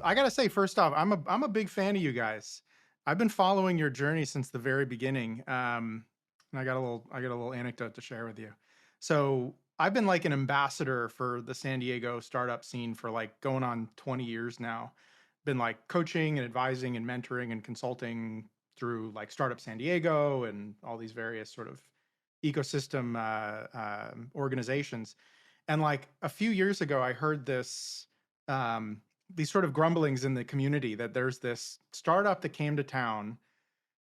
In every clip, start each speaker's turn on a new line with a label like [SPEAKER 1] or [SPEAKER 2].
[SPEAKER 1] I gotta say, first off, I'm a big fan of you guys. I've been following your journey since the very beginning. And I got a little anecdote to share with you. So I've been like an ambassador for the San Diego startup scene for like going on 20 years now. Been like coaching and advising and mentoring and consulting through like Startup San Diego and all these various sort of ecosystem organizations. And like a few years ago, I heard these sort of grumblings in the community that there's this startup that came to town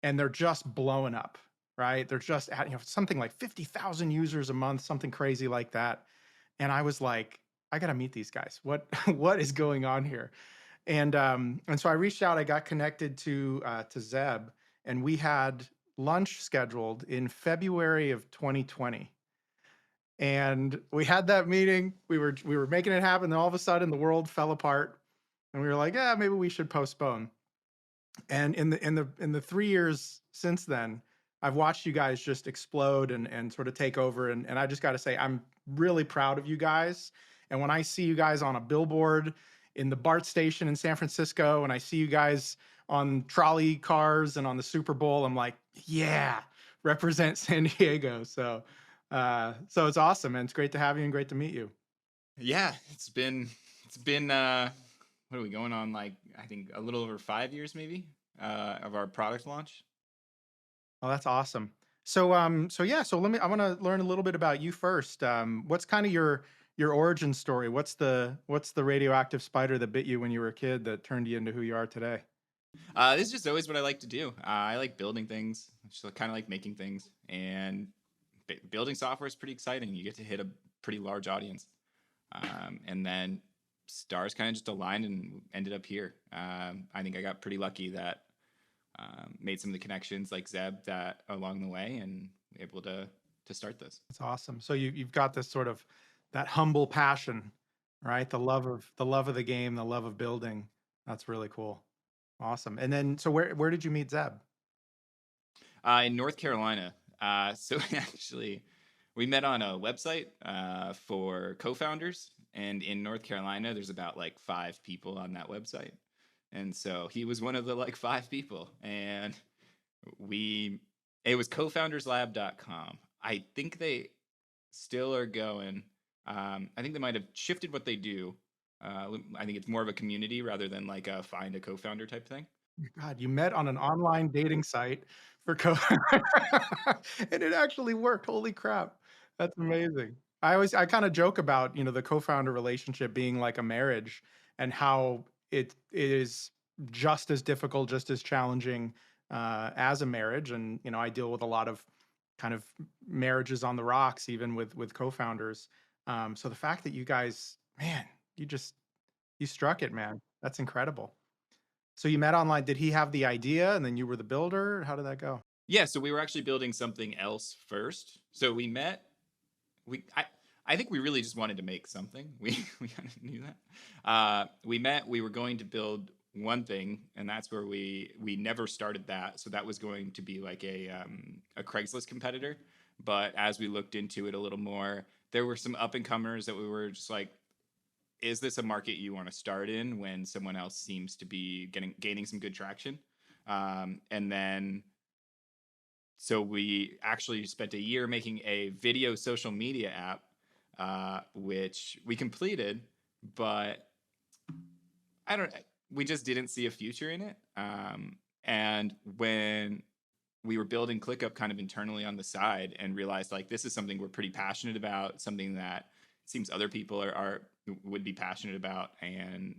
[SPEAKER 1] and they're just blowing up, right? They're just at, something like 50,000 users a month, something crazy like that. And I was like, I got to meet these guys. What what is going on here? And so I reached out, I got connected to Zeb, and we had lunch scheduled in February of 2020. And we had that meeting. We were making it happen. Then all of a sudden the world fell apart. And we were like, yeah, maybe we should postpone. And in the 3 years since then, I've watched you guys just explode and sort of take over. And I just got to say, I'm really proud of you guys. And when I see you guys on a billboard in the BART station in San Francisco, and I see you guys on trolley cars and on the Super Bowl, I'm like, yeah, represent San Diego. So it's awesome, and it's great to have you and great to meet you.
[SPEAKER 2] Yeah, it's been what are we going on, like, I think a little over 5 years maybe of our product launch.
[SPEAKER 1] Oh, that's awesome. So yeah, so I want to learn a little bit about you first. What's kind of your origin story? What's the radioactive spider that bit you when you were a kid that turned you into who you are today?
[SPEAKER 2] This is just always what I like to do. I like building things. I just kind of like making things, and building software is pretty exciting. You get to hit a pretty large audience, and then stars kind of just aligned and ended up here. I think I got pretty lucky that made some of the connections like Zeb that along the way, and able to start this.
[SPEAKER 1] That's awesome. So you've got this sort of that humble passion, right? The love of the game, the love of building. That's really cool. Awesome. And then so where did you meet Zeb?
[SPEAKER 2] In North Carolina. So actually, we met on a website for co-founders, and in North Carolina, there's about like 5 people on that website, and so he was one of the like 5 people, and we it was cofounderslab.com. I think they still are going. I think they might have shifted what they do. I think it's more of a community rather than like a find a co-founder type thing.
[SPEAKER 1] God, you met on an online dating site for and it actually worked. Holy crap. That's amazing. I kind of joke about, the co-founder relationship being like a marriage and how it is just as difficult, just as challenging as a marriage. And, I deal with a lot of kind of marriages on the rocks, even with co-founders. So the fact that you guys, man, you struck it, man. That's incredible. So you met online. Did he have the idea and then you were the builder? How did that go?
[SPEAKER 2] Yeah, so we were actually building something else first. So we met. We I think we really just wanted to make something. We kind of knew that. We met. We were going to build one thing, and that's where we never started that. So that was going to be like a Craigslist competitor. But as we looked into it a little more, there were some up and comers that we were just like, is this a market you want to start in when someone else seems to be gaining some good traction? And then so we actually spent a year making a video social media app, which we completed, but I don't. We just didn't see a future in it. And when we were building ClickUp kind of internally on the side, and realized like this is something we're pretty passionate about, something that seems other people are would be passionate about, and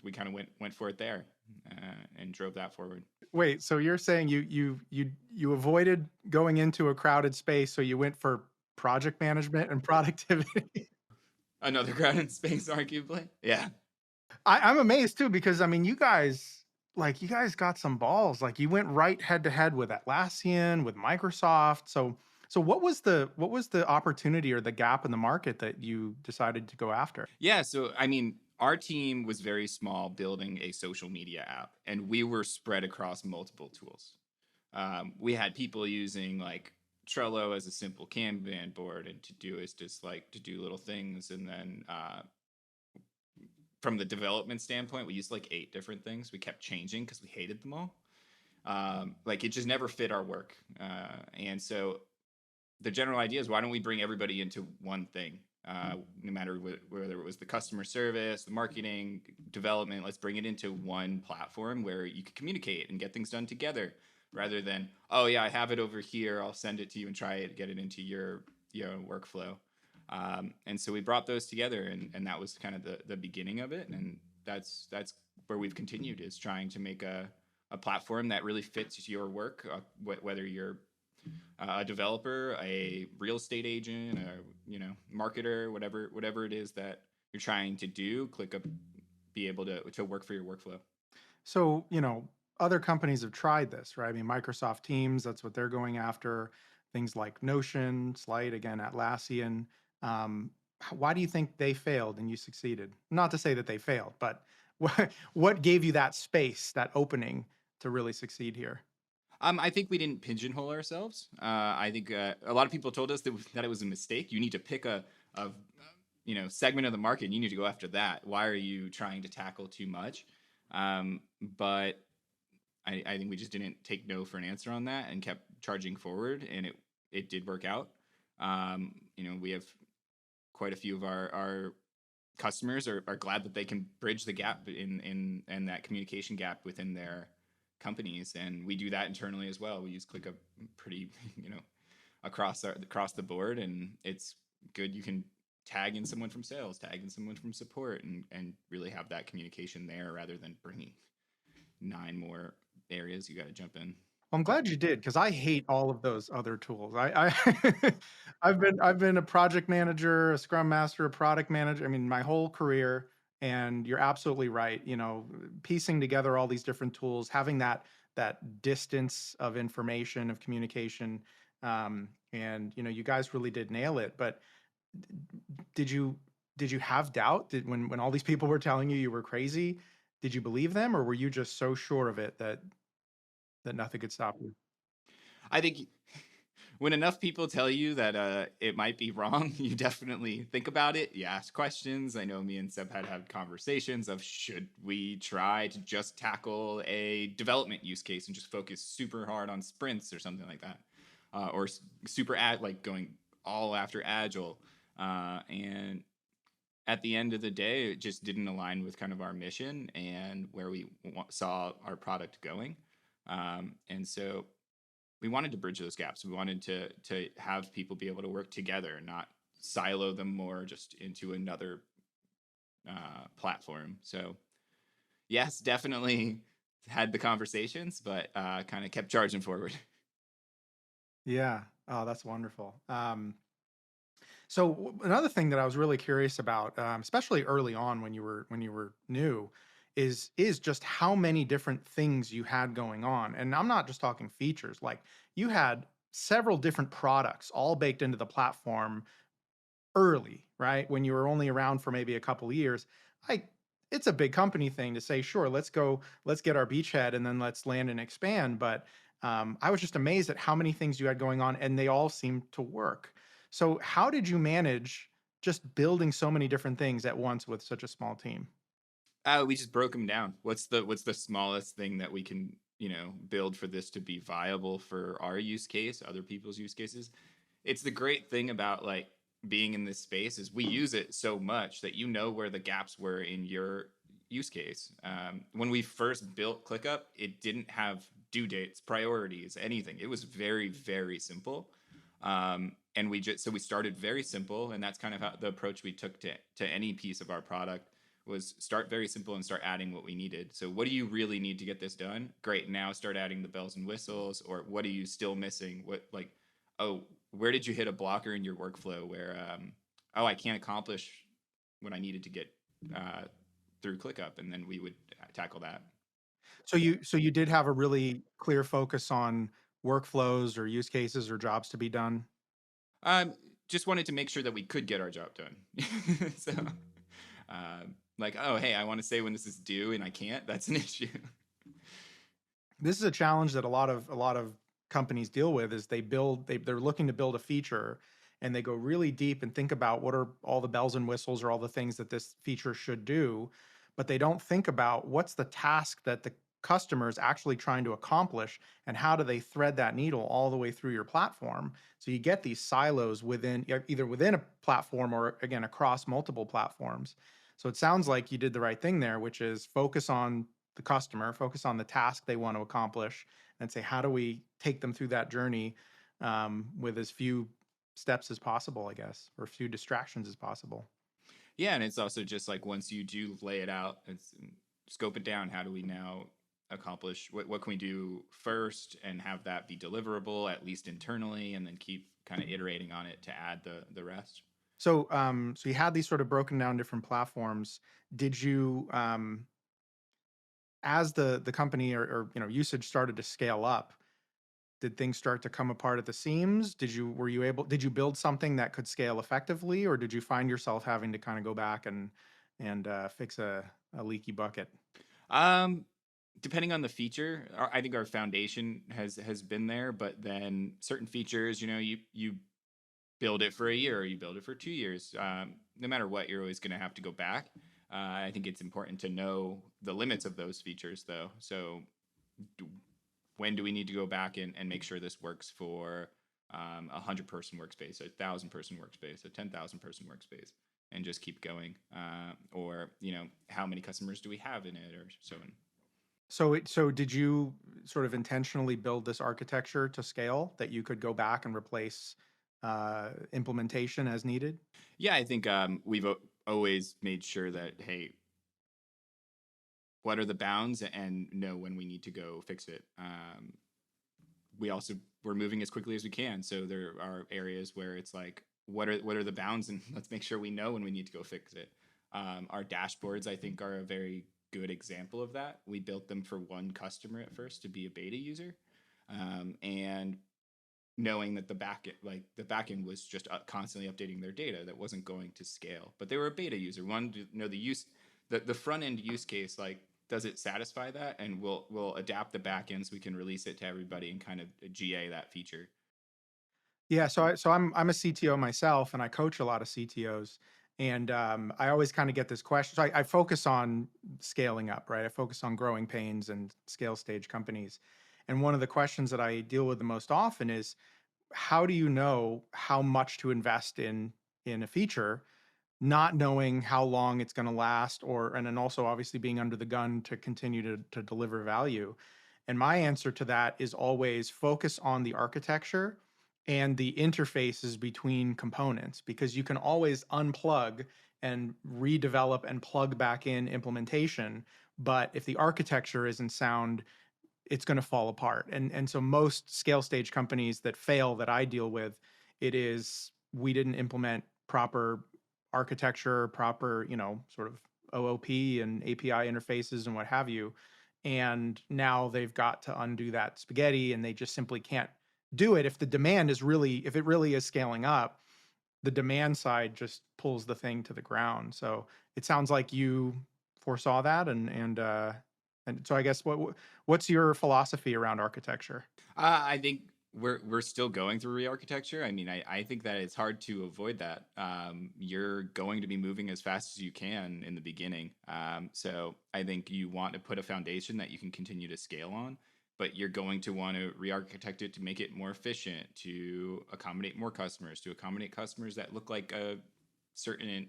[SPEAKER 2] we kind of went for it there, and drove that forward.
[SPEAKER 1] Wait, so you're saying you avoided going into a crowded space, so you went for project management and productivity?
[SPEAKER 2] Another grounded space, arguably. Yeah.
[SPEAKER 1] I'm amazed too because I mean you guys got some balls. Like you went right head to head with Atlassian, with Microsoft. So what was the opportunity or the gap in the market that you decided to go after?
[SPEAKER 2] Yeah, so I mean, our team was very small building a social media app, and we were spread across multiple tools. We had people using like Trello as a simple Kanban board, and Todoist just like to do little things, and then from the development standpoint, we used like 8 different things. We kept changing because we hated them all. Like it just never fit our work. And so the general idea is, why don't we bring everybody into one thing? No matter whether it was the customer service, the marketing, development, let's bring it into one platform where you can communicate and get things done together, rather than, oh yeah, I have it over here, I'll send it to you and try it, get it into your workflow. And so we brought those together, and that was kind of the beginning of it. And that's where we've continued, is trying to make a platform that really fits your work, whether you're a developer, a real estate agent, a marketer, whatever it is that you're trying to do. ClickUp be able to work for your workflow.
[SPEAKER 1] So, other companies have tried this, right? I mean, Microsoft Teams, that's what they're going after. Things like Notion, Slide, again, Atlassian. Um, why do you think they failed and you succeeded? Not to say that they failed, but what gave you that space, that opening to really succeed here?
[SPEAKER 2] I think we didn't pigeonhole ourselves. I think a lot of people told us that it was a mistake. You need to pick a segment of the market, and you need to go after that. Why are you trying to tackle too much? But I think we just didn't take no for an answer on that and kept charging forward, and it did work out. We have quite a few of our customers are glad that they can bridge the gap in that communication gap within their companies, and we do that internally as well. We use ClickUp pretty across the board, and it's good. You can tag in someone from sales, tag in someone from support, and really have that communication there, rather than bringing 9 more areas you got to jump in.
[SPEAKER 1] I'm glad you did, because I hate all of those other tools. I've been a project manager, a scrum master, a product manager. I mean, my whole career. And you're absolutely right. Piecing together all these different tools, having that distance of information, of communication, and you guys really did nail it. But did you have doubt? When all these people were telling you were crazy, did you believe them, or were you just so sure of it that nothing could stop you?
[SPEAKER 2] I think when enough people tell you that it might be wrong, you definitely think about it. You ask questions. I know me and Seb had conversations of, should we try to just tackle a development use case and just focus super hard on sprints or something like that, or super like going all after agile. And at the end of the day, it just didn't align with kind of our mission and where we saw our product going. And so we wanted to bridge those gaps. We wanted to have people be able to work together, not silo them more just into another platform. So yes, definitely had the conversations, but kind of kept charging forward.
[SPEAKER 1] Yeah. Oh, that's wonderful. So another thing that I was really curious about, especially early on when you were new, is just how many different things you had going on. And I'm not just talking features. Like, you had several different products all baked into the platform early, right? When you were only around for maybe a couple of years. Like, it's a big company thing to say, sure, let's get our beachhead and then let's land and expand. But I was just amazed at how many things you had going on, and they all seemed to work. So how did you manage just building so many different things at once with such a small team?
[SPEAKER 2] We just broke them down. What's the smallest thing that we can build for this to be viable for our use case, other people's use cases? It's the great thing about like being in this space, is we use it so much that where the gaps were in your use case. When we first built ClickUp, it didn't have due dates, priorities, anything. It was very, very simple. And we started very simple, and that's kind of how the approach we took to any piece of our product was: start very simple and start adding what we needed. So what do you really need to get this done? Great. Now start adding the bells and whistles. Or what are you still missing? Where did you hit a blocker in your workflow where, I can't accomplish what I needed to get through ClickUp, and then we would tackle that.
[SPEAKER 1] So you did have a really clear focus on workflows or use cases or jobs to be done.
[SPEAKER 2] Um, just wanted to make sure that we could get our job done. So, like, oh, hey, I want to say when this is due and I can't. That's an issue.
[SPEAKER 1] This is a challenge that a lot of companies deal with. Is they're looking to build a feature, and they go really deep and think about what are all the bells and whistles or all the things that this feature should do, but they don't think about what's the task that the customer is actually trying to accomplish and how do they thread that needle all the way through your platform. So you get these silos within either within a platform or again across multiple platforms. So it sounds like you did the right thing there, which is focus on the customer, focus on the task they want to accomplish, and say, how do we take them through that journey with as few steps as possible, I guess, or few distractions as possible.
[SPEAKER 2] Yeah, and it's also just like once you do lay it out, it's scope it down. How do we now accomplish what can we do first and have that be deliverable at least internally, and then keep kind of iterating on it to add the rest.
[SPEAKER 1] So you had these sort of broken down different platforms. Did you, as the company or usage started to scale up, did things start to come apart at the seams? Did you build something that could scale effectively, or did you find yourself having to kind of go back and fix a leaky bucket?
[SPEAKER 2] Um, Depending on the feature, I think our foundation has been there, but then certain features, you build it for a year or you build it for 2 years. No matter what, you're always going to have to go back. I think it's important to know the limits of those features, though. So, when do we need to go back and make sure this works for 100-person workspace, 1,000-person workspace, a 10,000-person workspace, and just keep going? Or how many customers do we have in it, or so on.
[SPEAKER 1] So did you sort of intentionally build this architecture to scale that you could go back and replace implementation as needed?
[SPEAKER 2] Yeah, I think we've always made sure that, hey, what are the bounds, and know when we need to go fix it. We're moving as quickly as we can, so there are areas where it's like, what are the bounds, and let's make sure we know when we need to go fix it. Our dashboards, I think, are a very good example of that. We built them for one customer at first to be a beta user, and knowing that the backend was just constantly updating their data, that wasn't going to scale. But they were a beta user, wanted to know the front end use case, like, does it satisfy that? And we'll adapt the backend so we can release it to everybody and kind of GA that feature.
[SPEAKER 1] Yeah, so I'm a CTO myself, and I coach a lot of CTOs, and I always kind of get this question. So I focus on scaling up, right? I focus on growing pains and scale stage companies, and one of the questions that I deal with the most often is, how do you know how much to invest in a feature, not knowing how long it's going to last, or and then also obviously being under the gun to continue to deliver value. And my answer to that is always focus on the architecture and the interfaces between components, because you can always unplug and redevelop and plug back in implementation. But if the architecture isn't sound, it's going to fall apart. And so most scale stage companies that fail that I deal with, it is we didn't implement proper architecture, proper, sort of OOP and API interfaces and what have you. And now they've got to undo that spaghetti, and they just simply can't do it. If it really is scaling up, the demand side just pulls the thing to the ground. So it sounds like you foresaw that, and so I guess what's your philosophy around architecture?
[SPEAKER 2] I think we're still going through re-architecture. I mean, I think that it's hard to avoid that. You're going to be moving as fast as you can in the beginning. So I think you want to put a foundation that you can continue to scale on, but you're going to want to re-architect it to make it more efficient, to accommodate more customers, to accommodate customers that look like a certain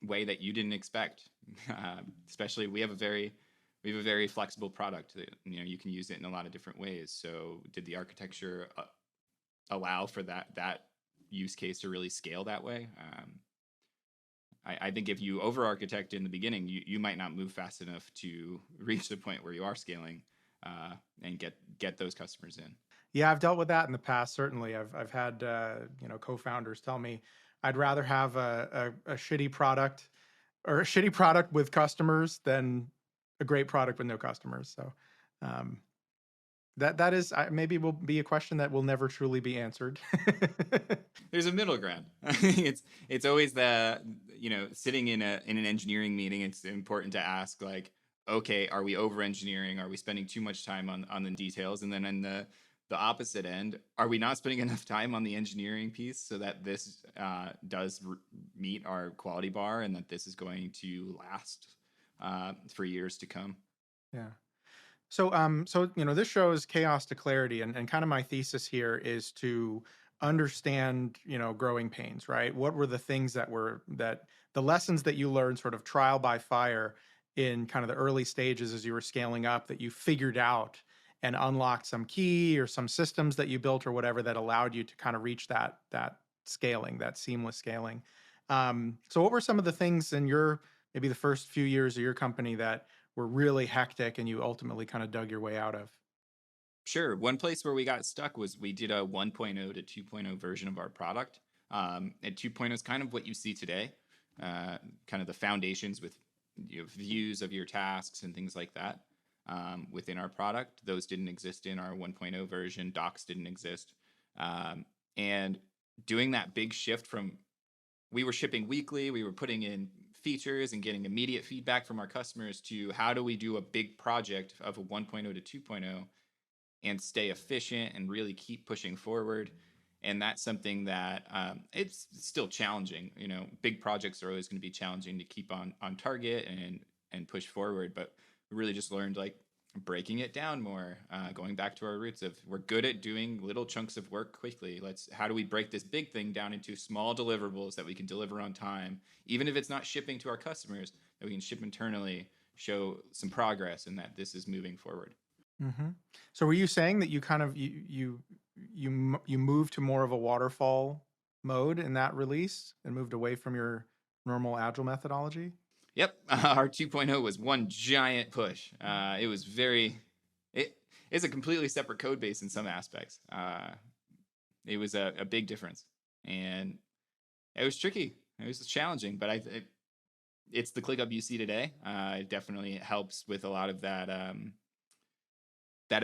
[SPEAKER 2] way that you didn't expect. Especially, we have a very flexible product that you can use it in a lot of different ways. So did the architecture allow for that use case to really scale that way? I think if you over architect in the beginning, you might not move fast enough to reach the point where you are scaling and get those customers in.
[SPEAKER 1] Yeah, I've dealt with that in the past. Certainly, I've had co-founders tell me I'd rather have a shitty product or a shitty product with customers than a great product with no customers. So um, that is maybe will be a question that will never truly be answered.
[SPEAKER 2] There's a middle ground. It's always the sitting in an engineering meeting, it's important to ask, like, okay, are we over engineering? Are we spending too much time on the details? And then in the opposite end. Are we not spending enough time on the engineering piece so that this does meet our quality bar and that this is going to last for years to come?
[SPEAKER 1] Yeah. So this shows chaos to clarity, and kind of my thesis here is to understand, growing pains, right? What were the things that the lessons that you learned sort of trial by fire in kind of the early stages as you were scaling up that you figured out and unlocked some key or some systems that you built or whatever that allowed you to kind of reach that scaling, that seamless scaling. So what were some of the things in your maybe the first few years of your company that were really hectic and you ultimately kind of dug your way out of?
[SPEAKER 2] Sure. One place where we got stuck was we did a 1.0 to 2.0 version of our product. And 2.0 is kind of what you see today, kind of the foundations with views of your tasks and things like that within our product. Those didn't exist in our 1.0 version. Docs didn't exist. And doing that big shift from we were shipping weekly, we were putting in features and getting immediate feedback from our customers to how do we do a big project of a 1.0 to 2.0 and stay efficient and really keep pushing forward. And that's something that it's still challenging. Big projects are always going to be challenging to keep on target and push forward. But we really just learned like breaking it down more, going back to our roots of we're good at doing little chunks of work quickly. How do we break this big thing down into small deliverables that we can deliver on time, even if it's not shipping to our customers, that we can ship internally, show some progress, and that this is moving forward.
[SPEAKER 1] So were you saying that you kind of you moved to more of a waterfall mode in that release and moved away from your normal agile methodology?
[SPEAKER 2] Yep, our 2.0 was one giant push. It was it is a completely separate code base in some aspects. It was a big difference, and it was tricky. It was challenging, but it's the ClickUp you see today. It definitely helps with a lot of that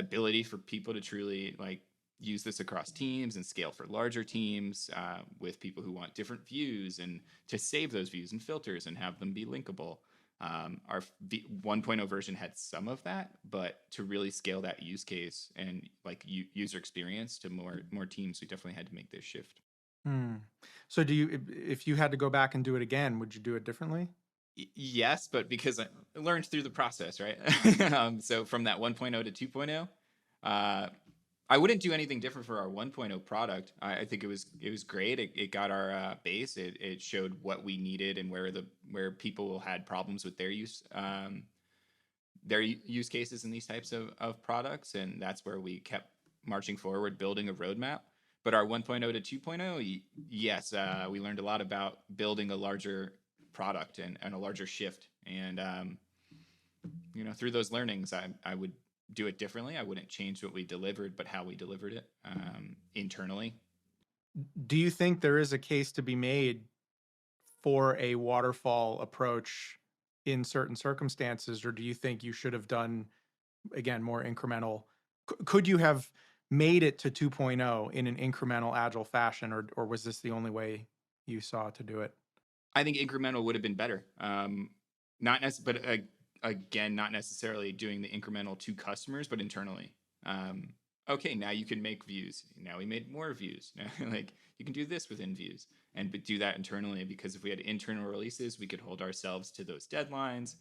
[SPEAKER 2] ability for people to truly like use this across teams and scale for larger teams with people who want different views and to save those views and filters and have them be linkable. Our 1.0 version had some of that, but to really scale that use case and like user experience to more teams, we definitely had to make this shift.
[SPEAKER 1] Hmm. So if you had to go back and do it again, would you do it differently?
[SPEAKER 2] Yes, but because I learned through the process, right? So from that 1.0 to 2.0, I wouldn't do anything different for our 1.0 product. I think it was great. It got our base. It showed what we needed and where people had problems with their use cases in these types of products, and that's where we kept marching forward, building a roadmap. But our 1.0 to 2.0, yes, we learned a lot about building a larger product and a larger shift. And through those learnings, I would do it differently. I wouldn't change what we delivered, but how we delivered it internally.
[SPEAKER 1] Do you think there is a case to be made for a waterfall approach in certain circumstances, or do you think you should have done again more incremental? Could you have made it to 2.0 in an incremental agile fashion, or was this the only way you saw to do it?
[SPEAKER 2] I think incremental would have been better. Not but again, not necessarily doing the incremental to customers, but internally. Okay, now you can make views. Now we made more views. Now, like you can do this within views and do that internally, because if we had internal releases, we could hold ourselves to those deadlines.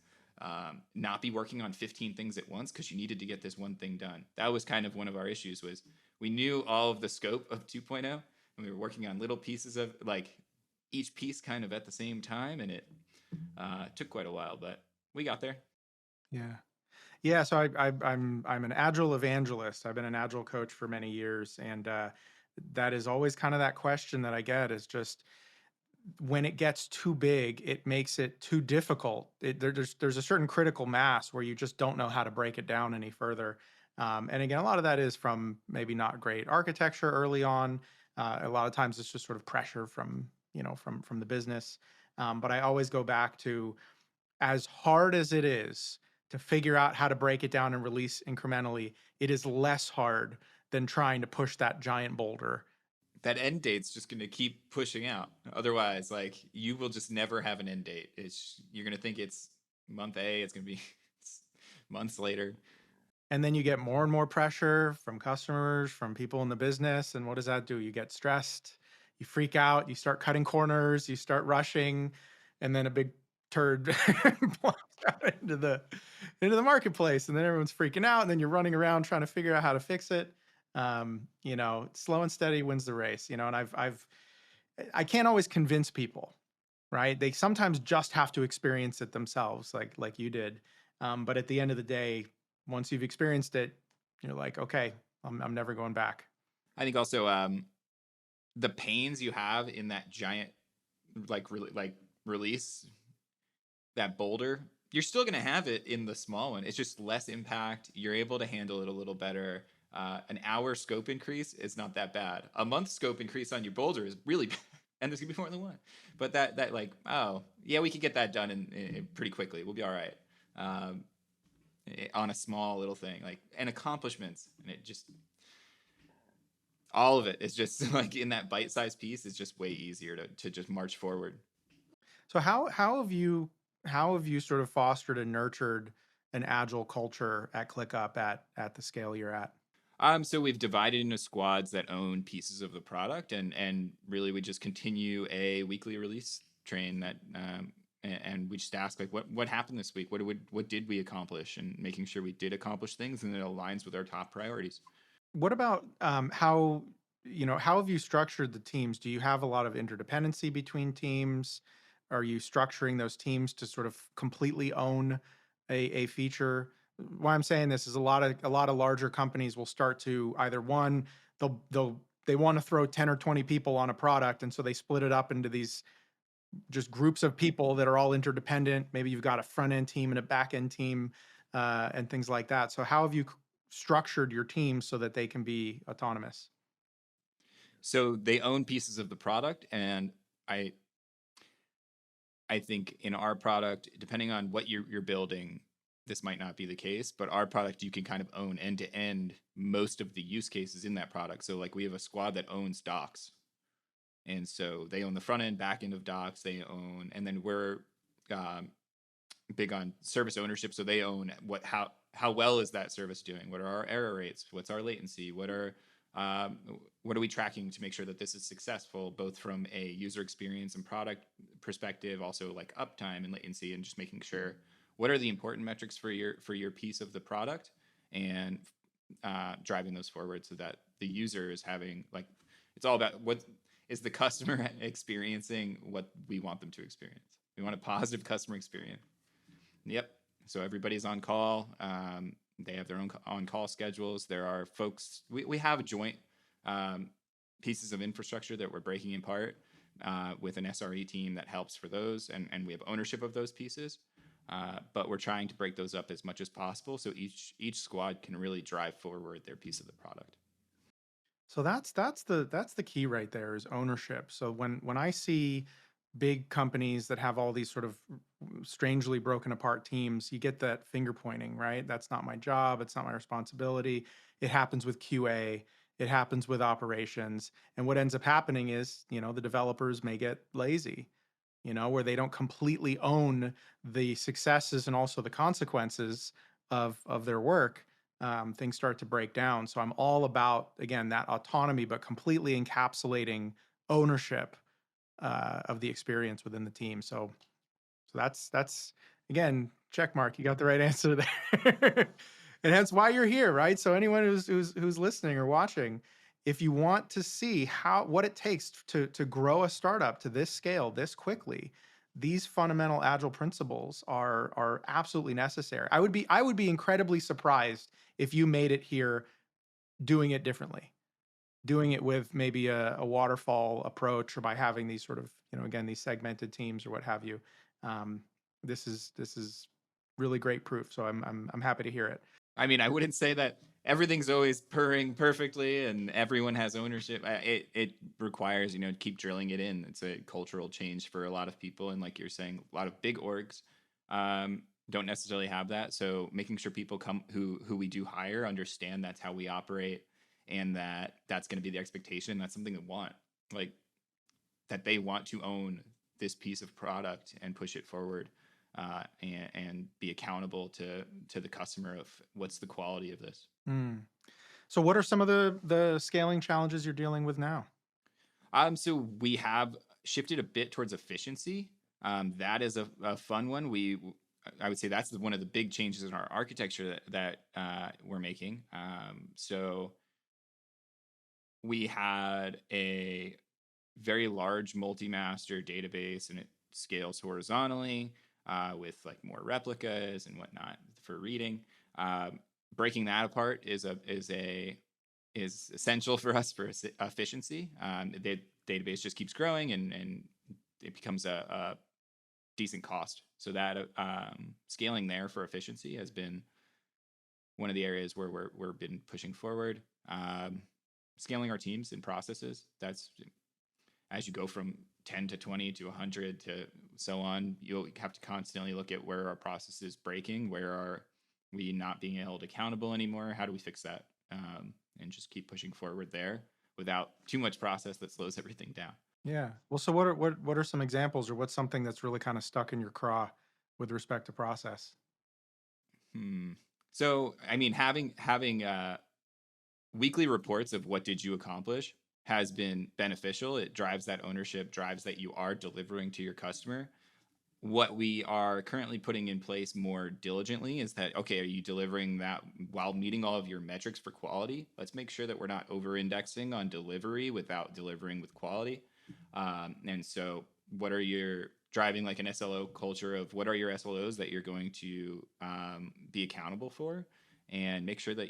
[SPEAKER 2] Not be working on 15 things at once because you needed to get this one thing done. That was kind of one of our issues. Was we knew all of the scope of 2.0 and we were working on little pieces of like each piece kind of at the same time, and it took quite a while, but we got there.
[SPEAKER 1] Yeah. Yeah, so I'm an agile evangelist. I've been an agile coach for many years, and that is always kind of that question that I get is just when it gets too big, it makes it too difficult. There's a certain critical mass where you just don't know how to break it down any further. And again, a lot of that is from maybe not great architecture early on. A lot of times it's just sort of pressure from from the business. But I always go back to as hard as it is to figure out how to break it down and release incrementally, it is less hard than trying to push that giant boulder.
[SPEAKER 2] That end date's just going to keep pushing out. Otherwise, like you will just never have an end date. You're going to think it's month A, it's going to be months later.
[SPEAKER 1] And then you get more and more pressure from customers, from people in the business. And what does that do? You get stressed, you freak out, you start cutting corners, you start rushing, and then a big turd plops out into the marketplace. And then everyone's freaking out. And then you're running around trying to figure out how to fix it. Slow and steady wins the race, and I can't always convince people, right? They sometimes just have to experience it themselves, like you did. But at the end of the day, once you've experienced it, you're like, okay, I'm never going back.
[SPEAKER 2] I think also the pains you have in that giant release, that boulder, you're still going to have it in the small one. It's just less impact. You're able to handle it a little better. An hour scope increase is not that bad. A month scope increase on your boulder is really bad. And there's gonna be more than one. But that like, oh yeah, we could get that done in pretty quickly. We'll be all right. On a small little thing, like, and accomplishments, and it just, all of it is just like in that bite-sized piece is just way easier to just march forward.
[SPEAKER 1] So how have you sort of fostered and nurtured an agile culture at ClickUp at the scale you're at?
[SPEAKER 2] So we've divided into squads that own pieces of the product, and really we just continue a weekly release train that, and we just ask like, what happened this week? What did we accomplish? And making sure we did accomplish things and it aligns with our top priorities.
[SPEAKER 1] What about how have you structured the teams? Do you have a lot of interdependency between teams? Are you structuring those teams to sort of completely own a feature? Why I'm saying this is a lot of larger companies will start to either one, they want to throw 10 or 20 people on a product, and so they split it up into these just groups of people that are all interdependent. Maybe you've got a front end team and a back end team, and things like that. So how have you structured your team so that they can be autonomous?
[SPEAKER 2] So they own pieces of the product, and I I think in our product, depending on what you're building, this might not be the case, but our product, you can kind of own end to end most of the use cases in that product. So like we have a squad that owns docs. And so they own the front end, back end of docs. They own, and then we're um, big on service ownership. So they own how well is that service doing? What are our error rates? What's our latency? Um, what are we tracking to make sure that this is successful, both from a user experience and product perspective, also like uptime and latency, and just making sure what are the important metrics for your piece of the product, and driving those forward so that the user is having like, it's all about what is the customer experiencing what we want them to experience. We want a positive customer experience. Yep. So everybody's on call. They have their own on-call schedules. There are folks. We have joint pieces of infrastructure that we're breaking apart with an SRE team that helps for those, and we have ownership of those pieces. But we're trying to break those up as much as possible so each squad can really drive forward their piece of the product.
[SPEAKER 1] So that's the key right there, is ownership. So when I see big companies that have all these sort of strangely broken apart teams, you get that finger pointing, right? That's not my job, it's not my responsibility. It happens with QA, it happens with operations. And what ends up happening is, the developers may get lazy, where they don't completely own the successes and also the consequences of their work. Things start to break down. So I'm all about, again, that autonomy, but completely encapsulating ownership of the experience within the team. So that's again, check mark. You got the right answer there. And hence why you're here, right? So anyone who's listening or watching, if you want to see what it takes to grow a startup to this scale this quickly, these fundamental agile principles are absolutely necessary. I would be incredibly surprised if you made it here doing it differently, doing it with maybe a waterfall approach, or by having these sort of, again, these segmented teams or what have you. Um, this is really great proof. So I'm happy to hear it.
[SPEAKER 2] I mean, I wouldn't say that everything's always purring perfectly and everyone has ownership. It requires, to keep drilling it in. It's a cultural change for a lot of people, and like you're saying, a lot of big orgs don't necessarily have that. So making sure people who we do hire understand that's how we operate, and that's going to be the expectation. That's something that like that they want to own this piece of product and push it forward. and be accountable to the customer of what's the quality of this.
[SPEAKER 1] Mm. So what are some of the scaling challenges you're dealing with now?
[SPEAKER 2] So we have shifted a bit towards efficiency. That is a fun one. I would say that's one of the big changes in our architecture that we're making. So we had a very large multi-master database, and it scales horizontally with like more replicas and whatnot for reading. Breaking that apart is essential for us for efficiency. The database just keeps growing, and it becomes a decent cost. So that scaling there for efficiency has been one of the areas where we've been pushing forward. Scaling our teams and processes. That's as you go from 10 to 20 to 100 to so on, you'll have to constantly look at where our process is breaking, where are we not being held accountable anymore, how do we fix that, and just keep pushing forward there without too much process that slows everything down.
[SPEAKER 1] Yeah. Well, so what are some examples, or what's something that's really kind of stuck in your craw with respect to process?
[SPEAKER 2] Hmm. So, I mean, having weekly reports of what did you accomplish has been beneficial. It drives that ownership, drives that you are delivering to your customer. What we are currently putting in place more diligently is that, okay, are you delivering that while meeting all of your metrics for quality? Let's make sure that we're not over indexing on delivery without delivering with quality. And so what are your driving like an SLO culture of what are your SLOs that you're going to be accountable for, and make sure that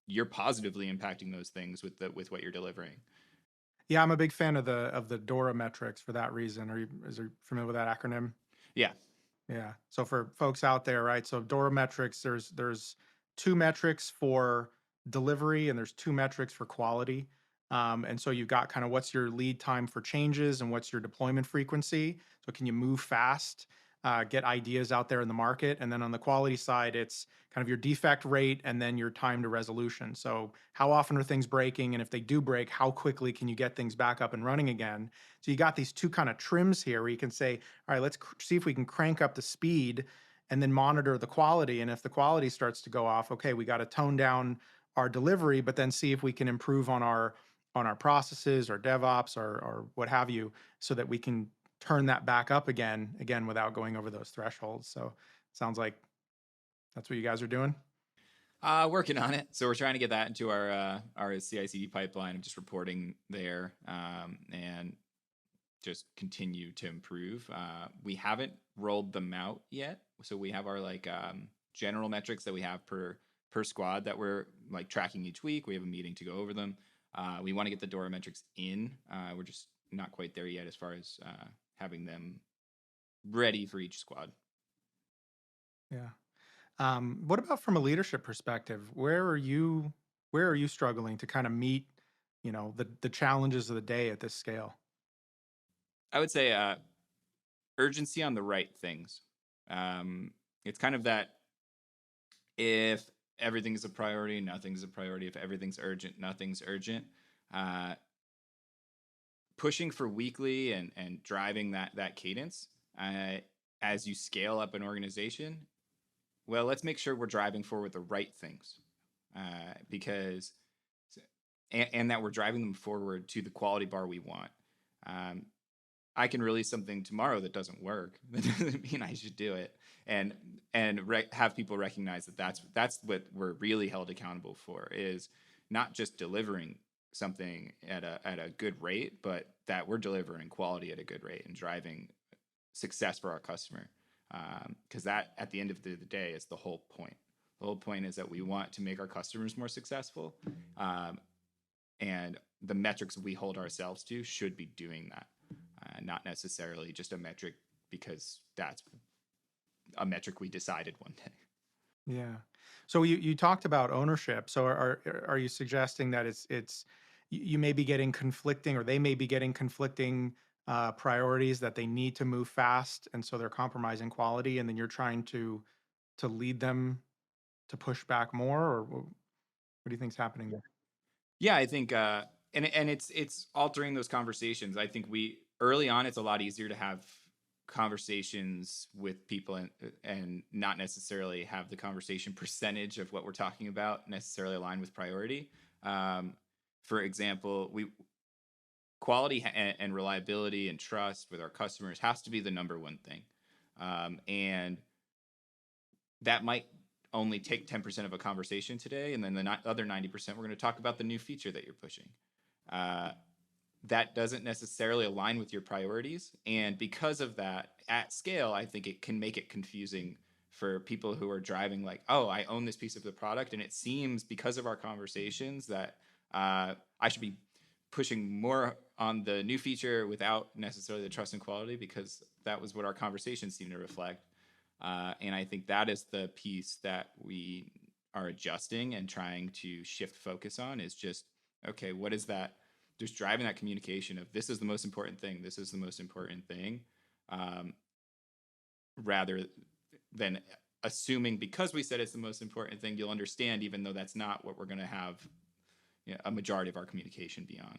[SPEAKER 2] you're positively impacting those things with what you're delivering.
[SPEAKER 1] Yeah, I'm a big fan of the Dora metrics for that reason. Is you familiar with that acronym?
[SPEAKER 2] Yeah.
[SPEAKER 1] Yeah. So for folks out there, right? So Dora metrics, there's two metrics for delivery and there's two metrics for quality. And so you've got kind of what's your lead time for changes and what's your deployment frequency. So can you move fast, get ideas out there in the market? And then on the quality side, it's kind of your defect rate and then your time to resolution. So how often are things breaking? And if they do break, how quickly can you get things back up and running again? So you got these two kind of trims here where you can say, all right, let's see if we can crank up the speed and then monitor the quality. And if the quality starts to go off, okay, we got to tone down our delivery, but then see if we can improve on our processes or DevOps or what have you, so that we can turn that back up again without going over those thresholds. So sounds like that's what you guys are doing.
[SPEAKER 2] Working on it. So we're trying to get that into our CI/CD pipeline of just reporting there, and just continue to improve. We haven't rolled them out yet, so we have our like general metrics that we have per squad that we're like tracking each week. We have a meeting to go over them. We want to get the Dora metrics in. We're just not quite there yet as far as having them ready for each squad.
[SPEAKER 1] Yeah. What about from a leadership perspective? Where are you struggling to kind of meet, the challenges of the day at this scale?
[SPEAKER 2] I would say urgency on the right things. It's kind of that if everything's a priority, nothing's a priority. If everything's urgent, nothing's urgent. Uh, Pushing for weekly and driving that cadence as you scale up an organization. Well, let's make sure we're driving forward the right things, because and that we're driving them forward to the quality bar we want. Um, I can release something tomorrow that doesn't work. That doesn't mean I should do it, and have people recognize that that's what we're really held accountable for, is not just delivering something at a good rate, but that we're delivering quality at a good rate and driving success for our customer. Because that at the end of the day is the whole point. The whole point is that we want to make our customers more successful, and the metrics we hold ourselves to should be doing that. Not necessarily just a metric because that's a metric we decided one day.
[SPEAKER 1] Yeah. So you talked about ownership. So are you suggesting that it's you may be getting conflicting, or they may be getting conflicting priorities, that they need to move fast, and so they're compromising quality, and then you're trying to lead them to push back more, or what do you think's happening there?
[SPEAKER 2] Yeah, I think, and it's altering those conversations. I think we early on it's a lot easier to have conversations with people and not necessarily have the conversation percentage of what we're talking about necessarily align with priority. Um, for example, quality and reliability and trust with our customers has to be the number one thing. And that might only take 10% of a conversation today. And then the other 90%, we're going to talk about the new feature that you're pushing. That doesn't necessarily align with your priorities. And because of that, at scale, I think it can make it confusing for people who are driving like, oh, I own this piece of the product. And it seems because of our conversations that I should be pushing more on the new feature without necessarily the trust and quality, because that was what our conversations seem to reflect. And I think that is the piece that we are adjusting and trying to shift focus on, is just, okay, what is that? Just driving that communication of this is the most important thing. This is the most important thing. Rather than assuming because we said it's the most important thing, you'll understand, even though that's not what we're going to have a majority of our communication be on.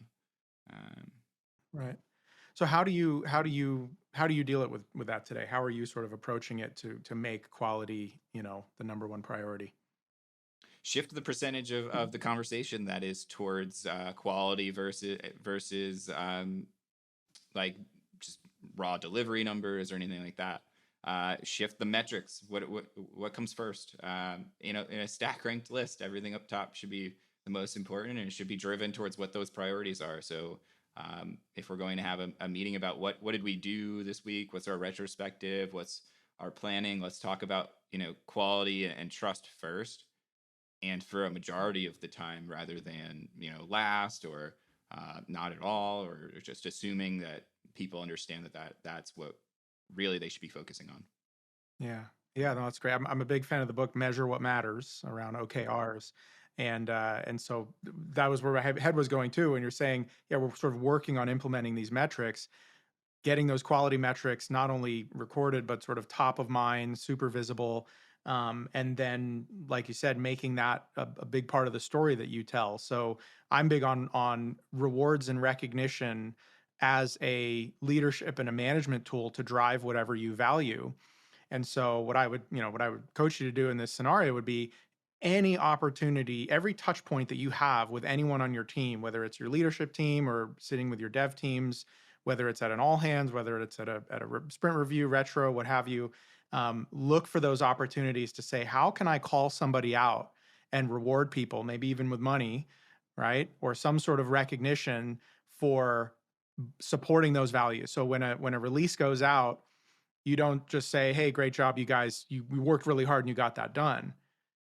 [SPEAKER 1] Right. So how do you deal it with that today? How are you sort of approaching it to make quality, the number one priority?
[SPEAKER 2] Shift the percentage of the conversation that is towards quality versus like just raw delivery numbers or anything like that. Shift the metrics. What comes first? In a stack ranked list, everything up top should be the most important, and it should be driven towards what those priorities are. So if we're going to have a meeting about what did we do this week, what's our retrospective, what's our planning, let's talk about quality and trust first, and for a majority of the time, rather than last or not at all, or just assuming that people understand that's what really they should be focusing on.
[SPEAKER 1] Yeah. Yeah, no, that's great. I'm a big fan of the book Measure What Matters around OKRs. And so that was where my head was going too. And you're saying, yeah, we're sort of working on implementing these metrics, getting those quality metrics not only recorded, but sort of top of mind, super visible. And then, like you said, making that a big part of the story that you tell. So I'm big on rewards and recognition as a leadership and a management tool to drive whatever you value. And so what I would coach you to do in this scenario would be any opportunity, every touch point that you have with anyone on your team, whether it's your leadership team or sitting with your dev teams, whether it's at an all hands, whether it's at a sprint review, retro, what have you, look for those opportunities to say, how can I call somebody out and reward people, maybe even with money, right? Or some sort of recognition for supporting those values. So when a release goes out, you don't just say, "Hey, great job, you guys. We worked really hard and you got that done."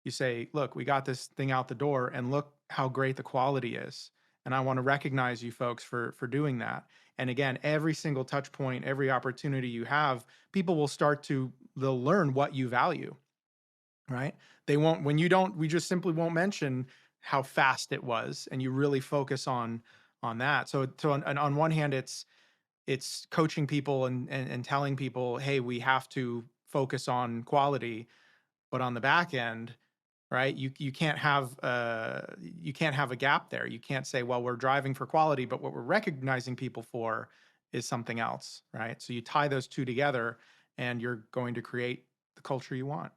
[SPEAKER 1] You say, "Look, we got this thing out the door, and look how great the quality is. And I want to recognize you folks for doing that." And again, every single touch point, every opportunity you have, people will they'll learn what you value, right? They won't when you don't. We just simply won't mention how fast it was, and you really focus on that. So on one hand, it's coaching people and telling people, hey, we have to focus on quality. But on the back end, right, you can't have a gap there. You can't say, well, we're driving for quality, but what we're recognizing people for is something else, right? So you tie those two together and you're going to create the culture you want.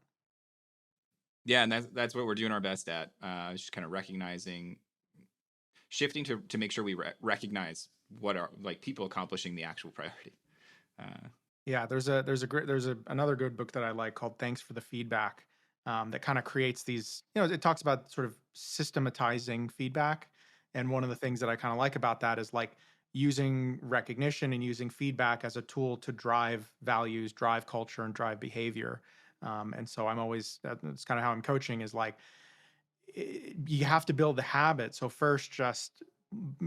[SPEAKER 2] Yeah, and that's what we're doing our best at. Just kind of recognizing, shifting to make sure we recognize what are like people accomplishing the actual priority. Uh,
[SPEAKER 1] Yeah, another good book that I like called Thanks for the Feedback, that kind of creates these, it talks about sort of systematizing feedback. And one of the things that I kind of like about that is like using recognition and using feedback as a tool to drive values, drive culture, and drive behavior. And so that's kind of how I'm coaching, is like, you have to build the habit. So first, just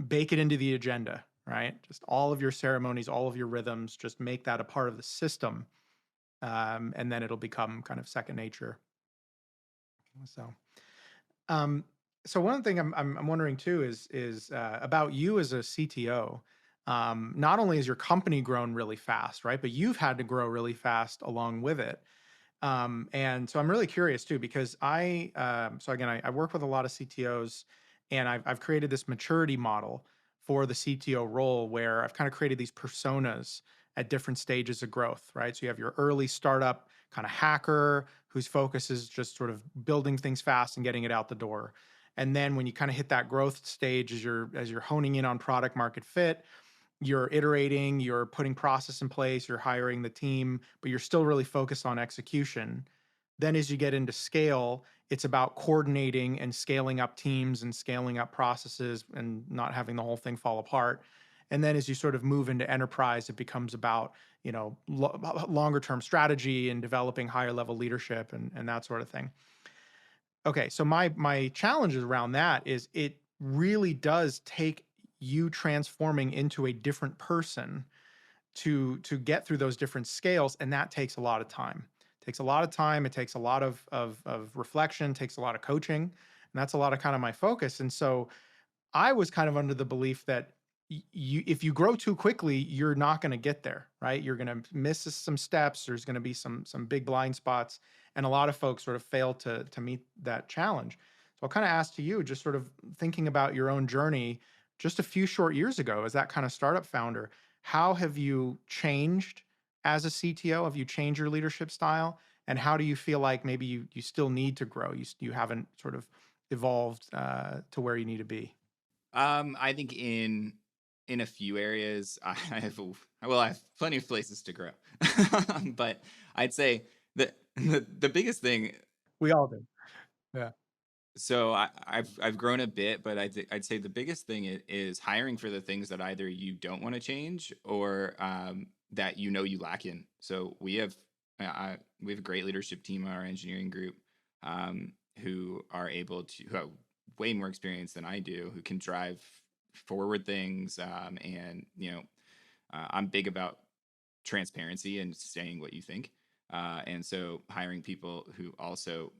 [SPEAKER 1] bake it into the agenda, right? Just all of your ceremonies, all of your rhythms, just make that a part of the system. And then it'll become kind of second nature. So, um, so one thing I'm wondering too is about you as a CTO. Not only has your company grown really fast, right, but you've had to grow really fast along with it. And so I'm really curious too, because so again, I work with a lot of CTOs, and I've created this maturity model for the CTO role where I've kind of created these personas. at different stages of growth, right? So you have your early startup kind of hacker whose focus is just sort of building things fast and getting it out the door. And then when you kind of hit that growth stage, as you're honing in on product market fit, you're iterating, you're putting process in place, you're hiring the team, but you're still really focused on execution. Then as you get into scale, it's about coordinating and scaling up teams and scaling up processes and not having the whole thing fall apart. And then as you sort of move into enterprise, it becomes about, longer term strategy and developing higher level leadership and that sort of thing. Okay, so my challenges around that is it really does take you transforming into a different person to get through those different scales, and that takes a lot of time. It takes a lot of time. It takes a lot of reflection. Takes a lot of coaching, and that's a lot of kind of my focus. And so I was kind of under the belief that if you grow too quickly, you're not going to get there, right? You're going to miss some steps. There's going to be some big blind spots, and a lot of folks sort of fail to meet that challenge. So I'll kind of ask to you, just sort of thinking about your own journey, just a few short years ago, as that kind of startup founder, how have you changed as a CTO? Have you changed your leadership style? And how do you feel like maybe you still need to grow? You haven't sort of evolved to where you need to be.
[SPEAKER 2] I think in a few areas, I have plenty of places to grow, but I'd say that the biggest thing.
[SPEAKER 1] We all do. Yeah.
[SPEAKER 2] So I've grown a bit, but I'd say the biggest thing is hiring for the things that either you don't want to change or that you lack in. So we have a great leadership team on our engineering group, who are able to who have way more experience than I do, who can drive forward things, and I'm big about transparency and saying what you think, and so hiring people who also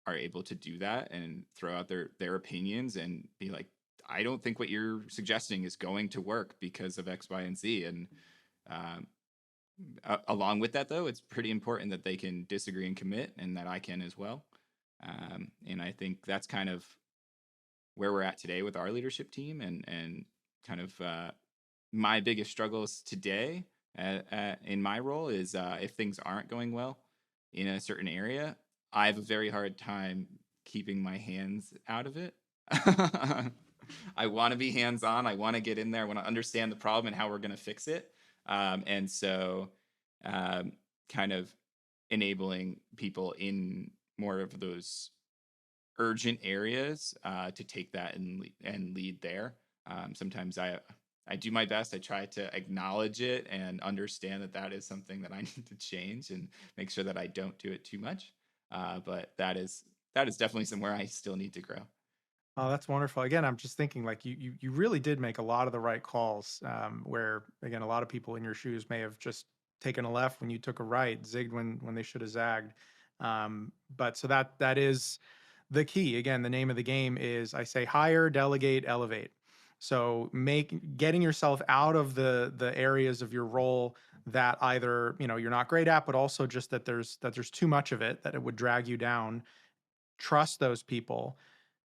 [SPEAKER 2] are able to do that and throw out their opinions and be like, I don't think what you're suggesting is going to work because of X, Y, and Z. And um, along with that, though, it's pretty important that they can disagree and commit, and that I can as well. And I think that's kind of where we're at today with our leadership team, and kind of my biggest struggles today in my role is if things aren't going well in a certain area, I have a very hard time keeping my hands out of it. I want to be hands on. I want to get in there. I want to understand the problem and how we're going to fix it. And so, kind of enabling people in more of those urgent areas to take that and lead there. Sometimes I do my best. I try to acknowledge it and understand that that is something that I need to change and make sure that I don't do it too much. But that is definitely somewhere I still need to grow.
[SPEAKER 1] Oh, that's wonderful. Again, I'm just thinking like you really did make a lot of the right calls. Where again, a lot of people in your shoes may have just taken a left when you took a right, zigged when they should have zagged. But so that is the key. Again, the name of the game is I say hire, delegate, elevate. So getting yourself out of the areas of your role that either you're not great at, but also just that there's too much of it that it would drag you down. Trust those people,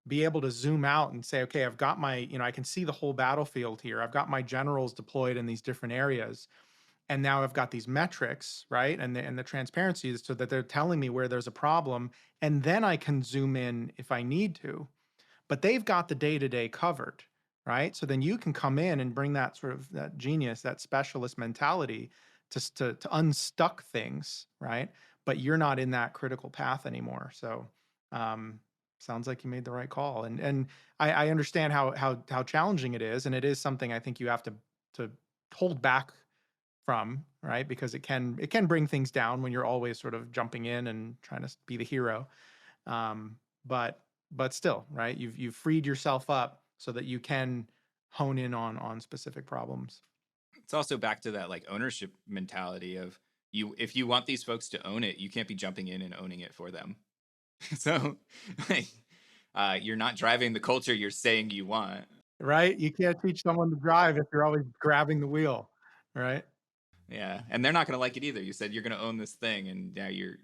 [SPEAKER 1] be able to zoom out and say, okay, I've got I can see the whole battlefield here. I've got my generals deployed in these different areas. And now I've got these metrics, right? And the transparency is so that they're telling me where there's a problem. And then I can zoom in if I need to. But they've got the day-to-day covered, right? So then you can come in and bring that sort of that genius, that specialist mentality to unstuck things, right? But you're not in that critical path anymore. So um, sounds like you made the right call. And I understand how challenging it is, and it is something I think you have to hold back from, right? Because it can bring things down when you're always sort of jumping in and trying to be the hero. Um, but still, right? You've freed yourself up so that you can hone in on specific problems.
[SPEAKER 2] It's also back to that like ownership mentality of if you want these folks to own it, you can't be jumping in and owning it for them. So, like, you're not driving the culture you're saying you want.
[SPEAKER 1] Right? You can't teach someone to drive if you're always grabbing the wheel, right?
[SPEAKER 2] Yeah, and they're not going to like it either. You said you're going to own this thing, and now you're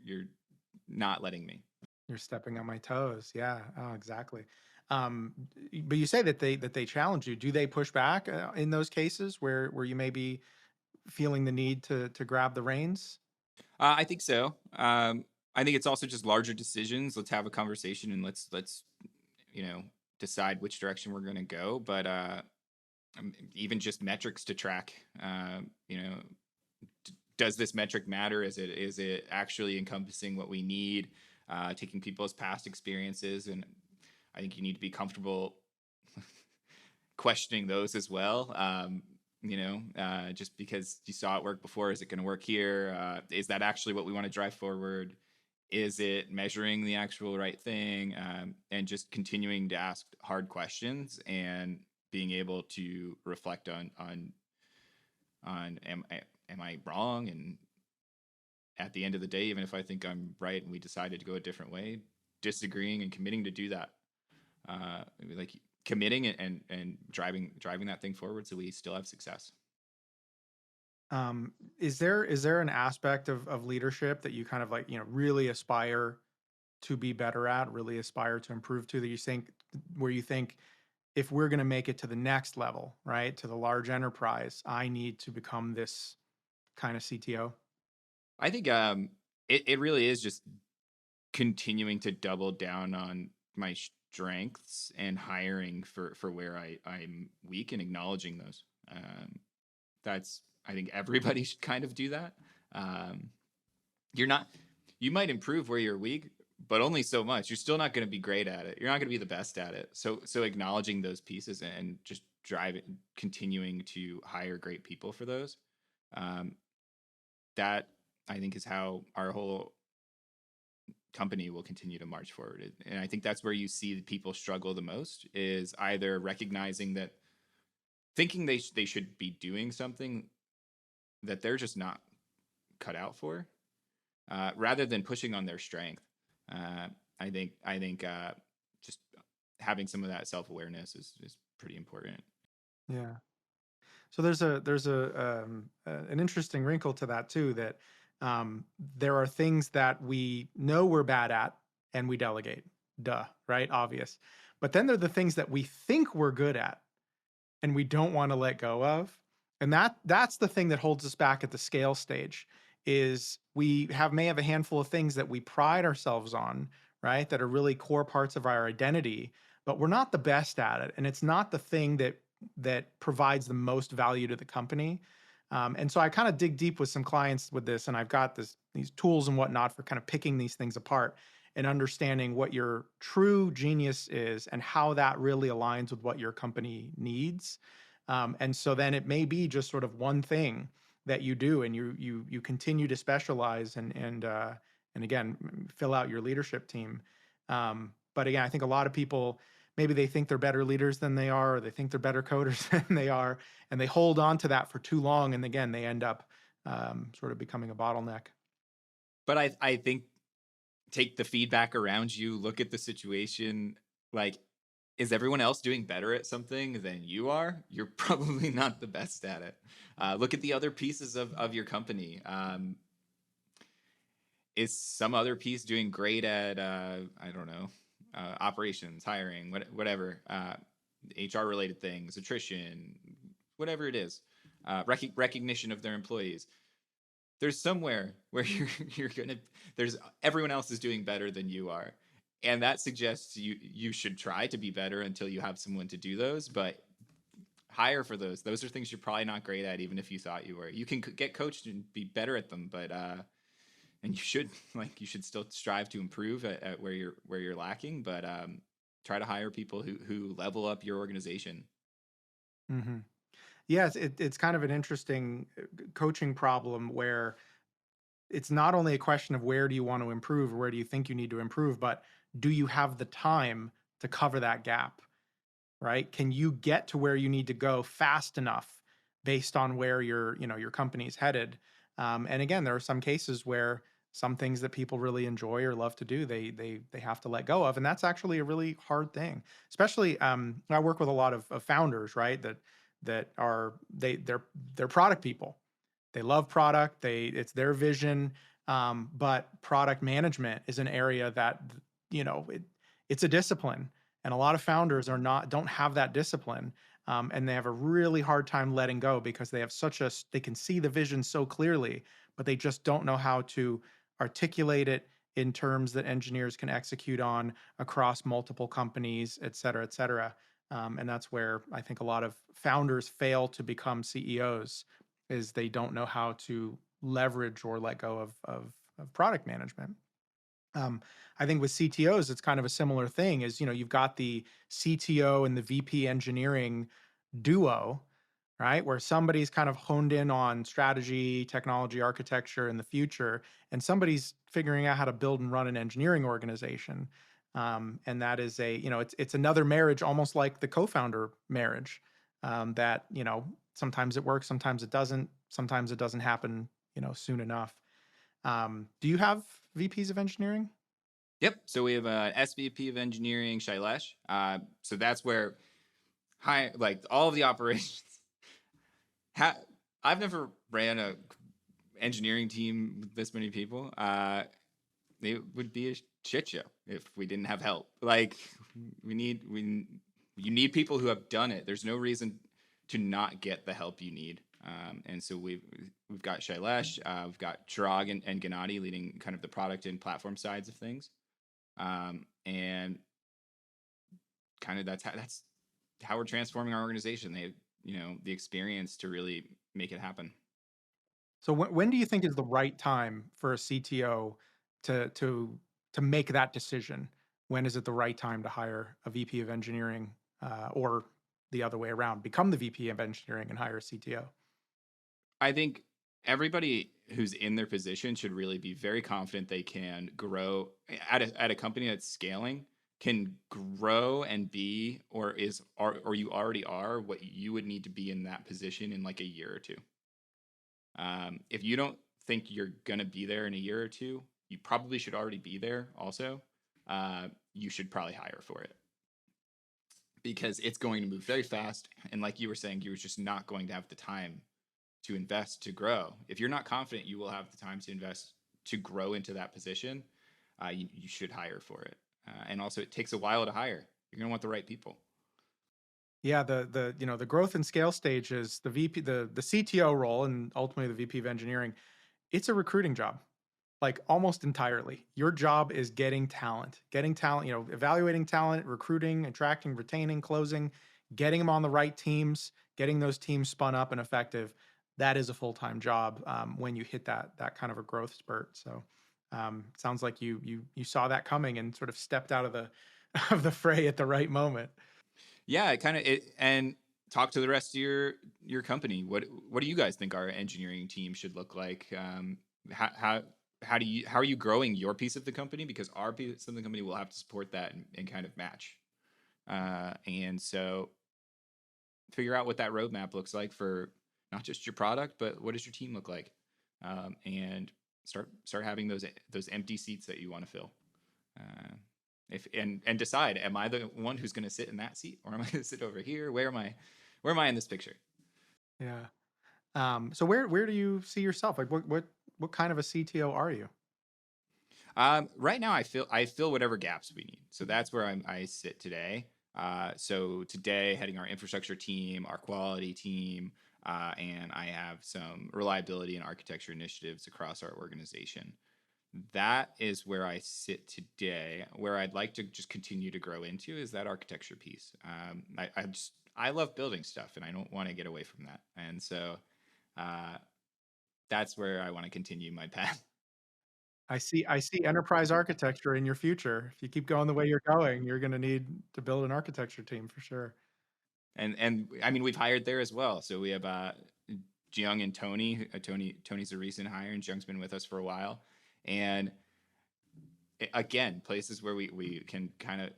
[SPEAKER 2] not letting me.
[SPEAKER 1] You're stepping on my toes. Yeah. Oh, exactly. But you say that they challenge you. Do they push back in those cases where you maybe feeling the need to grab the reins?
[SPEAKER 2] I think so. I think it's also just larger decisions. Let's have a conversation and let's you know decide which direction we're going to go. But even just metrics to track. Does this metric matter? Is it actually encompassing what we need? Taking people's past experiences, and I think you need to be comfortable questioning those as well. Just because you saw it work before, is it going to work here? Is that actually what we want to drive forward? Is it measuring the actual right thing? And just continuing to ask hard questions and being able to reflect on am I wrong? And at the end of the day, even if I think I'm right and we decided to go a different way, disagreeing and committing to do that, like committing and driving that thing forward so we still have success.
[SPEAKER 1] Is there an aspect of leadership that you kind of like, really aspire to be better at, really aspire to improve to, that you think, where you think, if we're going to make it to the next level, right, to the large enterprise, I need to become this kind of CTO?
[SPEAKER 2] I think it really is just continuing to double down on my strengths and hiring for where I'm weak and acknowledging those. That's I think everybody should kind of do that. Um, you're not you might improve where you're weak, but only so much. You're still not going to be great at it. You're not going to be the best at it. So acknowledging those pieces and just continuing to hire great people for those. Um, that I think is how our whole company will continue to march forward. And I think that's where you see people struggle the most, is either recognizing that, thinking they should be doing something that they're just not cut out for, rather than pushing on their strength. Uh, I think just having some of that self-awareness is pretty important.
[SPEAKER 1] Yeah. So there's an interesting wrinkle to that too, that there are things that we know we're bad at and we delegate. Duh, right? Obvious. But then there are the things that we think we're good at and we don't want to let go of. And that's the thing that holds us back at the scale stage, is we may have a handful of things that we pride ourselves on, right? That are really core parts of our identity, but we're not the best at it. And it's not the thing that provides the most value to the company. And so I kind of dig deep with some clients with this, and I've got these tools and whatnot for kind of picking these things apart and understanding what your true genius is and how that really aligns with what your company needs. And so then it may be just sort of one thing that you do, and you continue to specialize and again fill out your leadership team. But again, I think a lot of people, maybe they think they're better leaders than they are, or they think they're better coders than they are, and they hold on to that for too long, and again they end up sort of becoming a bottleneck.
[SPEAKER 2] But I think, take the feedback around you, look at the situation, like, is everyone else doing better at something than you are? You're probably not the best at it. Look at the other pieces of your company. Is some other piece doing great at, I don't know, operations, hiring, whatever, HR related things, attrition, whatever it is, recognition of their employees? There's somewhere where you're gonna there's everyone else is doing better than you are, and that suggests you should try to be better until you have someone to do those. But hire for those are things you're probably not great at, even if you thought you were. You can get coached and be better at them, but and you should still strive to improve at where you're lacking, but try to hire people who level up your organization.
[SPEAKER 1] Hmm. Yes, it's kind of an interesting coaching problem, where it's not only a question of where do you want to improve or where do you think you need to improve, but do you have the time to cover that gap, right? Can you get to where you need to go fast enough based on where your company's headed? And again, there are some cases where some things that people really enjoy or love to do, they have to let go of, and that's actually a really hard thing. Especially, I work with a lot of founders, right? That are they're product people. They love product. It's their vision. But product management is an area that it's a discipline, and a lot of founders don't have that discipline. and they have a really hard time letting go because they have they can see the vision so clearly, but they just don't know how to articulate it in terms that engineers can execute on across multiple companies, et cetera, et cetera. And that's where I think a lot of founders fail to become CEOs, is they don't know how to leverage or let go of product management. Um, I think with CTOs, it's kind of a similar thing. Is, you've got the CTO and the VP engineering duo, right? Where somebody's kind of honed in on strategy, technology, architecture in the future, and somebody's figuring out how to build and run an engineering organization. And that is it's another marriage, almost like the co-founder marriage. That sometimes it works, sometimes it doesn't, sometimes it doesn't happen, soon enough. Do you have VPs of engineering?
[SPEAKER 2] Yep. So we have an SVP of engineering, Shailesh. So that's where like all of the operations. I've never ran a engineering team with this many people. It would be a shit show if we didn't have help. Like you need people who have done it. There's no reason to not get the help you need. And so we've got Shailesh, we've got Chirag and Gennady leading kind of the product and platform sides of things. And kind of that's how we're transforming our organization. They have, the experience to really make it happen.
[SPEAKER 1] So when do you think is the right time for a CTO to make that decision? When is it the right time to hire a VP of engineering, or the other way around, become the VP of engineering and hire a CTO?
[SPEAKER 2] I think everybody who's in their position should really be very confident they can grow at a company that's scaling, can grow and be or you already are what you would need to be in that position in like a year or two. If you don't think you're gonna be there in a year or two, you probably should already be there. Also, you should probably hire for it because it's going to move very fast. And like you were saying, you're just not going to have the time to invest to grow. If you're not confident you will have the time to invest to grow into that position, you should hire for it. And also, it takes a while to hire. You're gonna want the right people.
[SPEAKER 1] Yeah, the growth and scale stage is the VP, the CTO role, and ultimately the VP of engineering. It's a recruiting job, like almost entirely. Your job is getting talent, evaluating talent, recruiting, attracting, retaining, closing, getting them on the right teams, getting those teams spun up and effective. That is a full-time job, when you hit that kind of a growth spurt. So, sounds like you saw that coming and sort of stepped out of the of the fray at the right moment.
[SPEAKER 2] Yeah, it and talk to the rest of your company. What do you guys think our engineering team should look like? How are you growing your piece of the company? Because our piece of the company will have to support that and kind of match. And so figure out what that roadmap looks like for not just your product, but what does your team look like? And start having those empty seats that you want to fill. If and decide, am I the one who's going to sit in that seat, or am I going to sit over here? Where am I in this picture?
[SPEAKER 1] Yeah. So where do you see yourself? Like what kind of a CTO are you?
[SPEAKER 2] Right now, I fill whatever gaps we need. So that's where I sit today. So today, heading our infrastructure team, our quality team, and I have some reliability and architecture initiatives across our organization. That is where I sit today. Where I'd like to just continue to grow into is that architecture piece. I love building stuff, and I don't want to get away from that. And so uh, that's where I want to continue my path.
[SPEAKER 1] I see enterprise architecture in your future. If you keep going the way you're going, you're going to need to build an architecture team for sure.
[SPEAKER 2] And I mean, we've hired there as well. So we have Jiyoung and Tony. Tony's a recent hire, and Jiyoung's been with us for a while. And again, places where we can kind of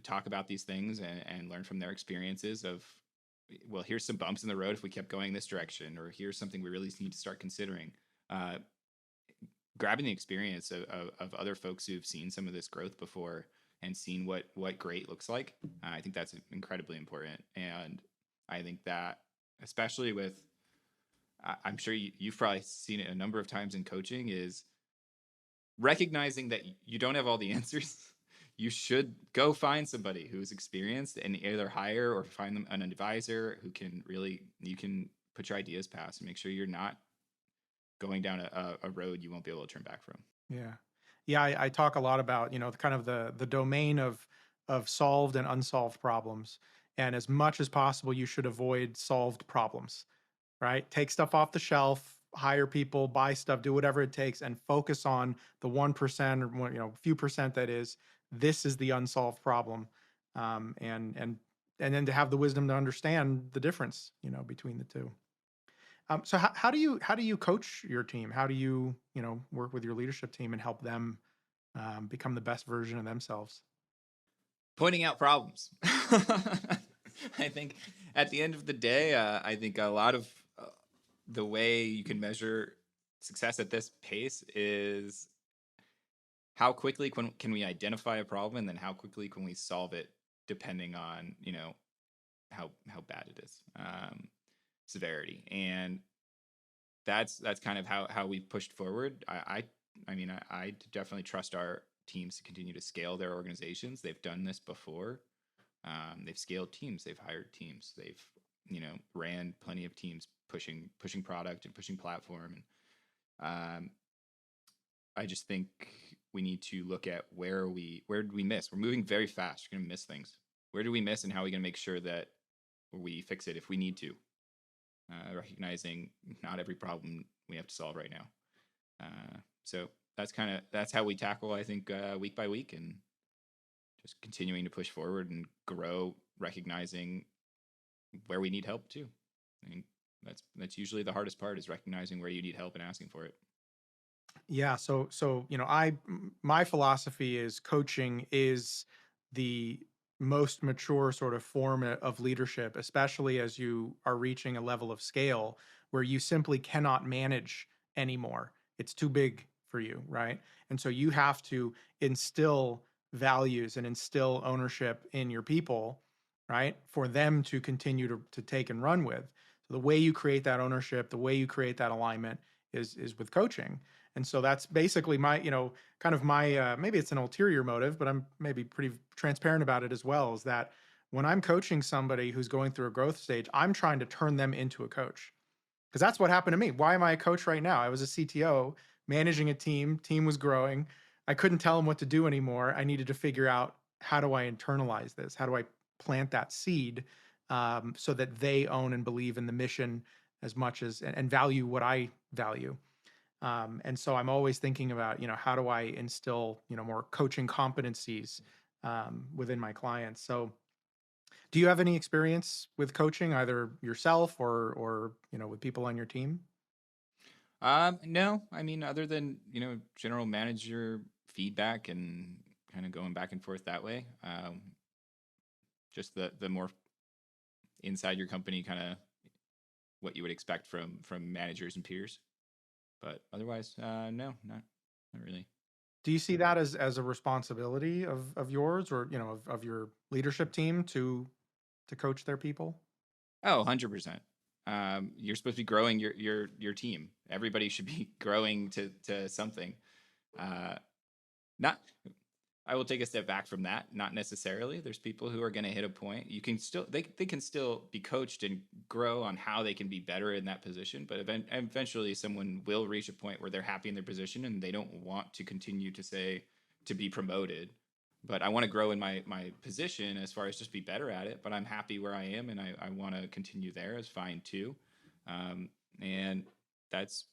[SPEAKER 2] talk about these things and learn from their experiences of, well, here's some bumps in the road if we kept going this direction, or here's something we really need to start considering. Uh, Grabbing the experience of other folks who've seen some of this growth before and seen what great looks like. I think that's incredibly important. And I think that, especially with, I'm sure you've probably seen it a number of times in coaching, is recognizing that you don't have all the answers. you should go find somebody who's experienced and either hire or find them an advisor who can really, you can put your ideas past and make sure you're not going down a road you won't be able to turn back from.
[SPEAKER 1] Yeah. Yeah, I talk a lot about, kind of the domain of solved and unsolved problems. And as much as possible, you should avoid solved problems, right? Take stuff off the shelf, hire people, buy stuff, do whatever it takes, and focus on the 1% or few percent that is, this is the unsolved problem. And then to have the wisdom to understand the difference, between the two. So how do you coach your team? How do you work with your leadership team and help them become the best version of themselves?
[SPEAKER 2] Pointing out problems. I think at the end of the day, I think a lot of the way you can measure success at this pace is how quickly can we identify a problem, and then how quickly can we solve it, depending on how bad it is, severity. And that's kind of how we pushed forward. I definitely trust our teams to continue to scale their organizations. They've done this before. They've scaled teams. They've hired teams. They've ran plenty of teams pushing product and pushing platform. And I just think we need to look at where did we miss. We're moving very fast. We're going to miss things. Where do we miss, and how are we going to make sure that we fix it if we need to? Recognizing not every problem we have to solve right now. So that's how we tackle, I think, week by week, and just continuing to push forward and grow, recognizing where we need help too. I mean, that's usually the hardest part, is recognizing where you need help and asking for it.
[SPEAKER 1] Yeah, so my philosophy is coaching is the most mature sort of form of leadership, especially as you are reaching a level of scale where you simply cannot manage anymore. It's too big for you, right? And so you have to instill values and instill ownership in your people, right? For them to continue to take and run with. So the way you create that ownership, the way you create that alignment is with coaching. And so that's basically my, kind of my, maybe it's an ulterior motive, but I'm maybe pretty transparent about it as well, is that when I'm coaching somebody who's going through a growth stage, I'm trying to turn them into a coach. Because that's what happened to me. Why am I a coach right now? I was a CTO managing a team was growing. I couldn't tell them what to do anymore. I needed to figure out, how do I internalize this? How do I plant that seed, so that they own and believe in the mission as much as, and value what I value. And so I'm always thinking about, how do I instill, more coaching competencies within my clients. So do you have any experience with coaching, either yourself or with people on your team?
[SPEAKER 2] No, I mean, other than general manager feedback and kind of going back and forth that way. Just the more inside your company, kind of what you would expect from managers and peers. But otherwise, no, not really.
[SPEAKER 1] Do you see that as a responsibility of yours, or of your leadership team to coach their people?
[SPEAKER 2] Oh, 100%. You're supposed to be growing your team. Everybody should be growing to something. Not I will take a step back from that. Not necessarily. There's people who are going to hit a point. You can still they can still be coached and grow on how they can be better in that position. But eventually, someone will reach a point where they're happy in their position and they don't want to continue to be promoted. But I want to grow in my position as far as just be better at it. But I'm happy where I am, and I want to continue there. Is fine too. And that's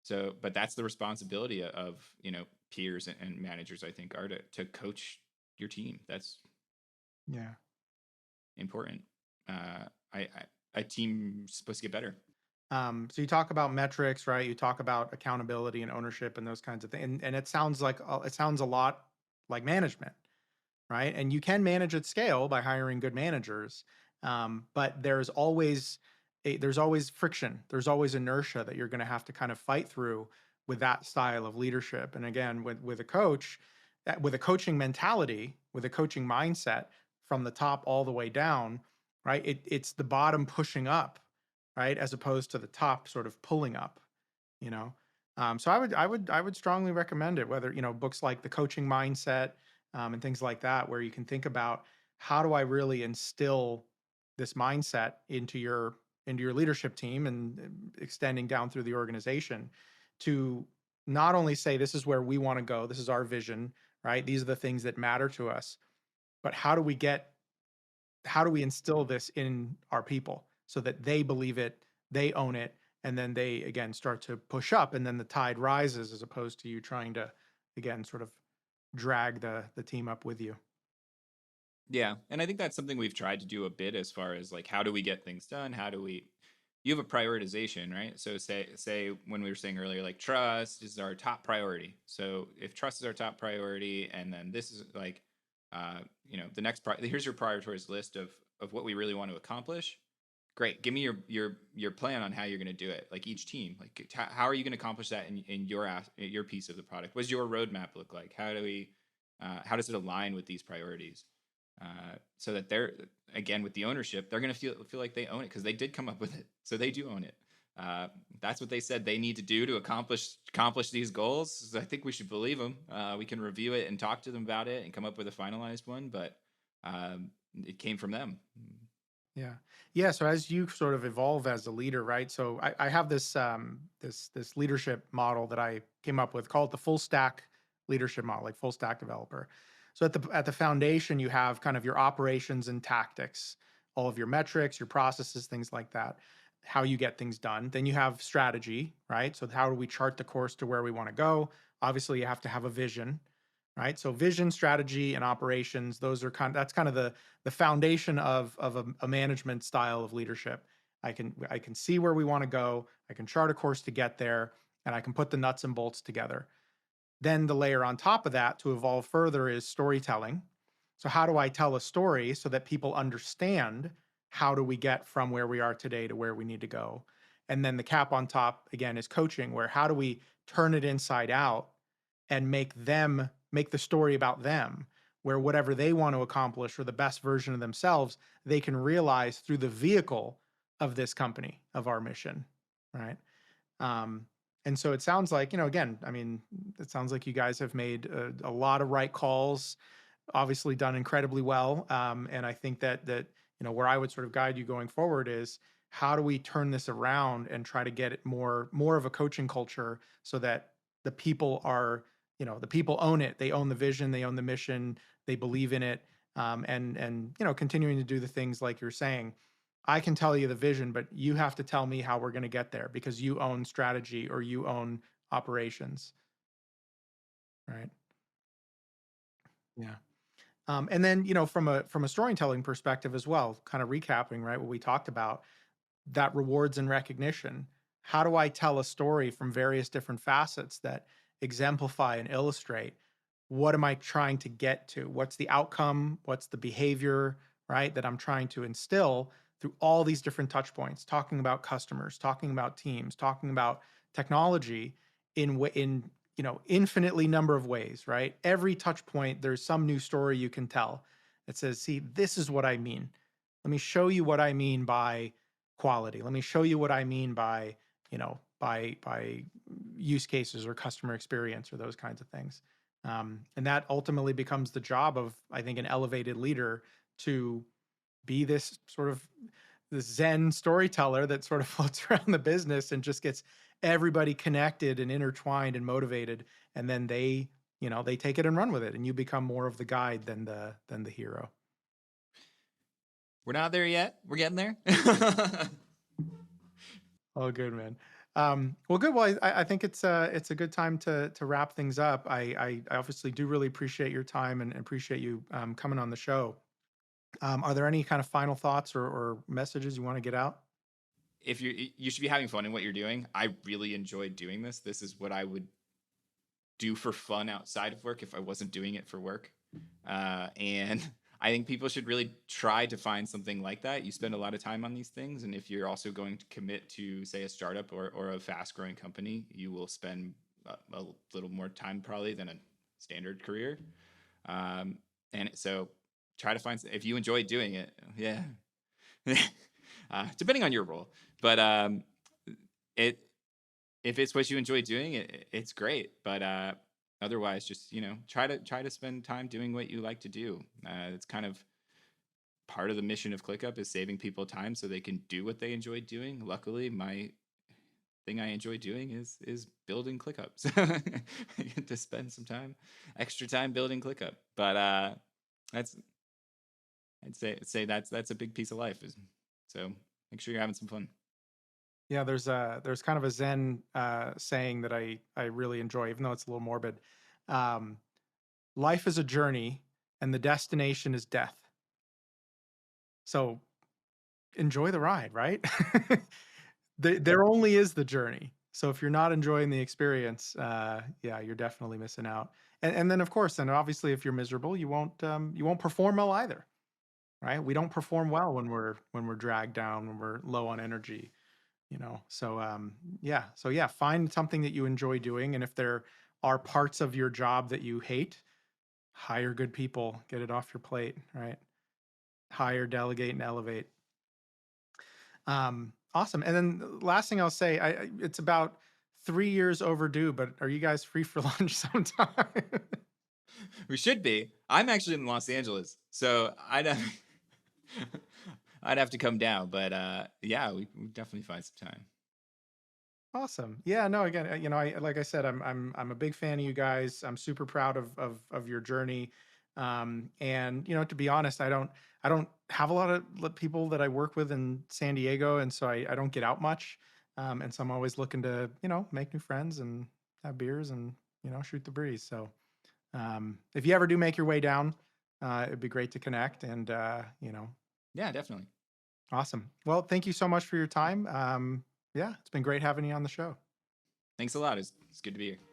[SPEAKER 2] so, but that's the responsibility of peers and managers. I think are to coach your team. That's
[SPEAKER 1] Yeah.
[SPEAKER 2] important. I a team's supposed to get better.
[SPEAKER 1] So you talk about metrics, right? You talk about accountability and ownership and those kinds of things. And it sounds like it sounds a lot like management, right? And you can manage at scale by hiring good managers, but there's always friction. There's always inertia that you're going to have to kind of fight through with that style of leadership. And again, with a coach, with a coaching mentality, with a coaching mindset from the top all the way down, right? It's the bottom pushing up, right, as opposed to the top sort of pulling up. You know, so I would strongly recommend it. Whether books like The Coaching Mindset, and things like that, where you can think about how do I really instill this mindset into your leadership team and extending down through the organization to not only say this is where we want to go, this is our vision, right? These are the things that matter to us, but how do we instill this in our people so that they believe it, they own it, and then they again start to push up, and then the tide rises as opposed to you trying to again sort of drag the team up with you.
[SPEAKER 2] Yeah, and I think that's something we've tried to do a bit as far as like how do we get things done? How do we you have a prioritization, right? So say when we were saying earlier like trust is our top priority. So if trust is our top priority and then this is like the next here's your prioritized list of what we really want to accomplish. Great. Give me your plan on how you're going to do it. Like each team, like how are you going to accomplish that in your piece of the product? What does your roadmap look like? How does it align with these priorities? So that they're again with the ownership, they're going to feel like they own it because they did come up with it, so they do own it. That's what they said they need to do to accomplish these goals. So I think we should believe them. We can review it and talk to them about it and come up with a finalized one, but it came from them.
[SPEAKER 1] Yeah. Yeah. So as you sort of evolve as a leader, right? So I have this this leadership model that I came up with called the full stack leadership model, like full stack developer. So at the foundation, you have kind of your operations and tactics, all of your metrics, your processes, things like that, how you get things done. Then you have strategy, right? So how do we chart the course to where we want to go? Obviously, you have to have a vision, right? So vision, strategy, and operations, those are that's kind of the foundation of a management style of leadership. I can see where we want to go, I can chart a course to get there, and I can put the nuts and bolts together. Then the layer on top of that to evolve further is storytelling. So how do I tell a story so that people understand how do we get from where we are today to where we need to go? And then the cap on top again is coaching, where how do we turn it inside out and make the story about them, where whatever they want to accomplish or the best version of themselves they can realize through the vehicle of this company, of our mission, right? And so it sounds like, again, I mean, it sounds like you guys have made a lot of right calls, obviously done incredibly well. And I think that where I would sort of guide you going forward is how do we turn this around and try to get it more of a coaching culture so that the people are, the people own it, they own the vision, they own the mission, they believe in it, and continuing to do the things like you're saying. I can tell you the vision, but you have to tell me how we're going to get there because you own strategy or you own operations, right? Yeah. And then, from a storytelling perspective as well, kind of recapping, right, what we talked about, that rewards and recognition. How do I tell a story from various different facets that exemplify and illustrate what am I trying to get to? What's the outcome? What's the behavior, right, that I'm trying to instill through all these different touch points, talking about customers, talking about teams, talking about technology in infinitely number of ways, right? Every touch point, there's some new story you can tell that says, see, this is what I mean. Let me show you what I mean by quality. Let me show you what I mean by, by use cases or customer experience or those kinds of things. And that ultimately becomes the job of, I think, an elevated leader to be this sort of this Zen storyteller that sort of floats around the business and just gets everybody connected and intertwined and motivated. And then they take it and run with it. And you become more of the guide than the hero.
[SPEAKER 2] We're not there yet. We're getting there.
[SPEAKER 1] Oh, good, man. Well, good. Well, I think it's a good time to wrap things up. I obviously do really appreciate your time and appreciate you coming on the show. Are there any kind of final thoughts or messages you want to get out?
[SPEAKER 2] If you should be having fun in what you're doing. I really enjoyed doing this. This is what I would do for fun outside of work if I wasn't doing it for work. And I think people should really try to find something like that. You spend a lot of time on these things, and if you're also going to commit to, say, a startup or a fast-growing company, you will spend a little more time probably than a standard career. And so, try to find if you enjoy doing it. Yeah, depending on your role, but it if it's what you enjoy doing, it's great. But otherwise, just try to spend time doing what you like to do. It's kind of part of the mission of ClickUp is saving people time so they can do what they enjoy doing. Luckily, my thing I enjoy doing is building ClickUp. So I get to spend some extra time building ClickUp. But that's I'd say that's a big piece of life. So make sure you're having some fun.
[SPEAKER 1] Yeah, there's kind of a Zen saying that I really enjoy, even though it's a little morbid. Um, Life is a journey, and the destination is death. So enjoy the ride, right? There only is the journey. So if you're not enjoying the experience, yeah, you're definitely missing out. And then of course, then obviously, if you're miserable, you won't perform well either, right? We don't perform well when we're dragged down, when we're low on energy, So yeah, find something that you enjoy doing, and if there are parts of your job that you hate, hire good people, get it off your plate, right? Hire, delegate, and elevate. Awesome. And then the last thing I'll say, it's about 3 years overdue, but are you guys free for lunch sometime?
[SPEAKER 2] We should be. I'm actually in Los Angeles, so I'd have to come down. But yeah, we definitely find some time.
[SPEAKER 1] Awesome. Yeah, no, again, like I said, I'm a big fan of you guys. I'm super proud of your journey. And to be honest, I don't have a lot of people that I work with in San Diego, and so I don't get out much. And so I'm always looking to, make new friends and have beers and, shoot the breeze. So if you ever do make your way down, it'd be great to connect. And
[SPEAKER 2] Yeah, definitely.
[SPEAKER 1] awesome. Well, thank you so much for your time. Yeah, it's been great having you on the show.
[SPEAKER 2] Thanks a lot. It's good to be here.